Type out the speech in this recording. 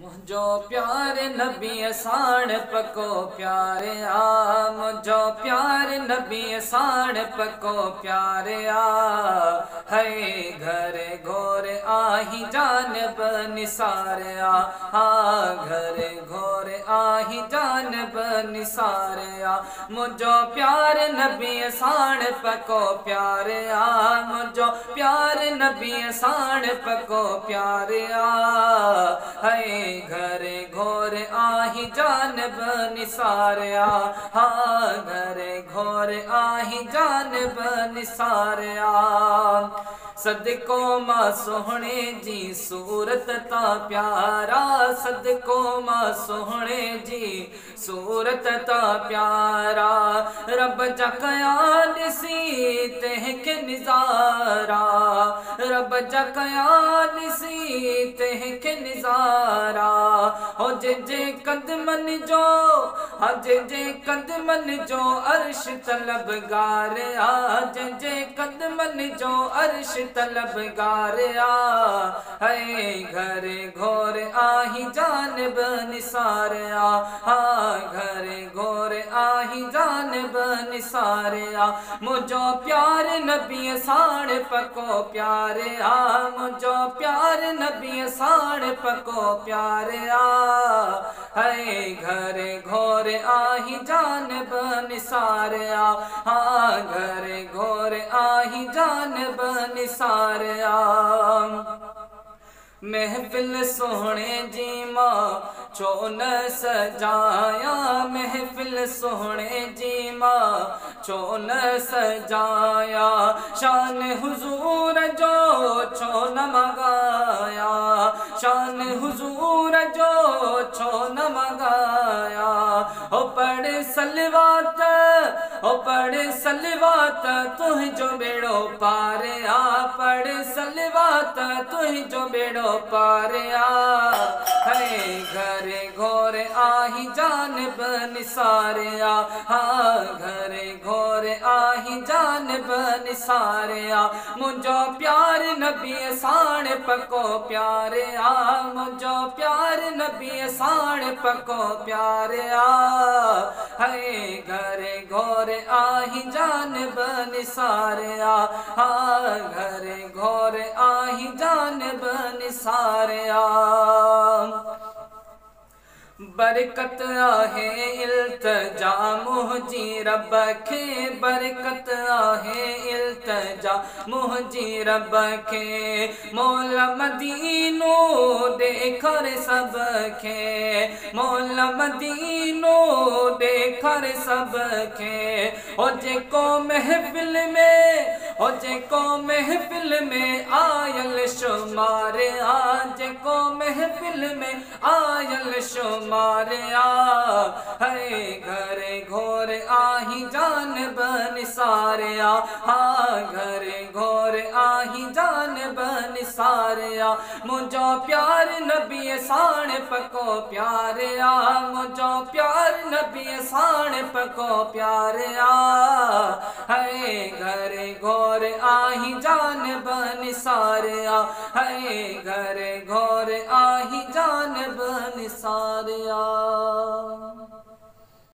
मुझो प्यार नबी साण पको प्यारे आ, मुझो प्यार नबी साण पको प्यारे आ, है घरे घोर आही जानब निसार आ, घरे घोर आही जानब निसार आ, मुझो प्यार नबी साण पको प्यारे आ, मुझो प्यार नबी साण पको प्यारे आ, है घरे घोर आही जानब निसारया, हाँ घरे घोर आही जानब निसारया। सदको मां सोहणे जी सूरत ता प्यारा, सदको मां सोहणे जी सूरत ता प्यारा, रब जा कया ॾिसी तंहिंखे निज़ारा, रब जा कया ॾिसी तंहिंखे निज़ारा, हो जे कदमन जो, हाँ जे कदमन जो अर्श तलबगार आ, जे कदमन जो अर्श तलबगार आ, है घरे घोर आही जानब निसार आ, हाँ घरे घोर आही जानब निसार आ, मुझो प्यार नबी साण पको प्यारे आ, मुझो प्यार नबी साण पको प्यारे आ, है घरे घोर आही जानब निसार आ, हाँ घरे घोर आही जानब निसार आ। महफिल सोहणे जी मां छो न सजाया, महफिल सोहणे जी मां छो न सजाया, शान हुजूर जो छो न मगाया, शान हुजूर जो छो न मगाया, ओ पढ़ सलवात, ओ पढ़ सलवात तुझो बेड़ो पार आ, पढ़ सलवात तुझो बेड़ो पार आ, है घरे घोर आही जानब निसार आ, हाँ घरे घोर आही जानब निसार आ, मुझो प्यार नबी साण पको प्यारे आ, मुझो प्यार नबी साण पको प्यारे आ, है घरे घोर आही जानब निसार आ, हाँ घरे घोर आही जानब निसार आ। बरकत आहे इल्तजा मुंहिंजी रब खे, बरकत आहे इल्तजा मुंहिंजी रब खे, मौला मदीनो ॾेखार सबखे, मौला मदीनो ॾेखार सबखे, ओ जेको महफिल में, ओ जेको महफिल में आयल शुमार आ, जेको महफिल में आयल शुमार आ, है घरे घोर आही जानब निसार आ, हाँ घरे घोर आही जानब निसार आ, मुझो प्यार नबी साण पको प्यार आ, मुझो प्यार नबी साण पको प्यार आ, है घरे घोर आही जानब निसार आ, है घरे घोर